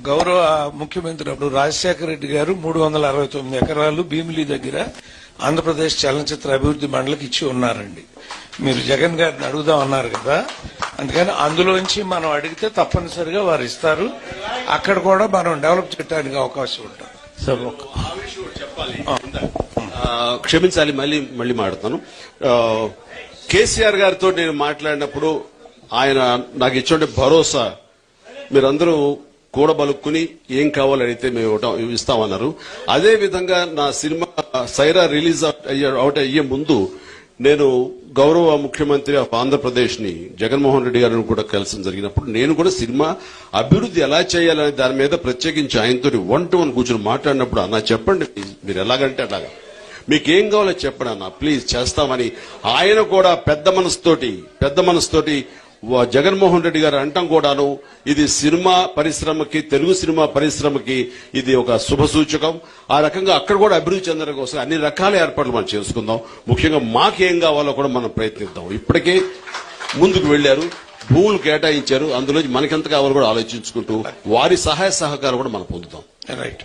గౌరవ ముఖ్యమంత్రి అప్పుడు రాజశేఖర రెడ్డి గారు 369 ఎకరాలు భీమిలి దగ్గర ఆంధ్రప్రదేశ్ చలనచిత్ర అభివృద్ధి మండలికి ఇచ్చి ఉన్నారండి. మీరు జగన్ గారిని అడుగుదాం అన్నారు కదా, అందుకని అందులోంచి మనం అడిగితే తప్పనిసరిగా వారు ఇస్తారు. అక్కడ కూడా మనం డెవలప్ చేయడానికి అవకాశం ఉంటుంది. సార్ క్షమించాలి, మళ్ళీ మాట్లాడతాను. కేసీఆర్ గారితో నేను మాట్లాడినప్పుడు ఆయన నాకు ఇచ్చే భరోసా, మీరందరూ కూడబలుక్కుని ఏం కావాలని అడిగితే మేము ఇస్తామన్నారు. అదే విధంగా నా సినిమా సైరా రిలీజ్ అవుట్ అయ్యే ముందు నేను గౌరవ ముఖ్యమంత్రి ఆఫ్ ఆంధ్రప్రదేశ్ ని జగన్మోహన్ రెడ్డి గారిని కూడా కలిసి జరిగినప్పుడు నేను కూడా సినిమా అభివృద్ధి ఎలా చేయాలనే దాని మీద ప్రత్యేకించి ఆయనతో 1-to-1 కూర్చొని మాట్లాడినప్పుడు అన్న చెప్పండి, మీరు ఎలాగంటే అలాగా, మీకేం కావాలో చెప్పండి అన్న, ప్లీజ్ చేస్తామని ఆయన కూడా పెద్ద మనసుతోటి జగన్మోహన్ రెడ్డి గారు అంటాం కూడాను. ఇది సినిమా పరిశ్రమకి, తెలుగు సినిమా పరిశ్రమకి ఇది ఒక శుభ సూచకం. ఆ రకంగా అక్కడ కూడా అభివృద్ధి చెందడం కోసం అన్ని రకాల ఏర్పాట్లు మనం చేసుకుందాం. ముఖ్యంగా మాకేం కావాలో కూడా మనం ప్రయత్నిద్దాం. ఇప్పటికే ముందుకు వెళ్లారు, భూములు కేటాయించారు, అందులో మనకెంత కావాలో కూడా ఆలోచించుకుంటూ వారి సహాయ సహకారం కూడా మనం పొందుతాం. రైట్.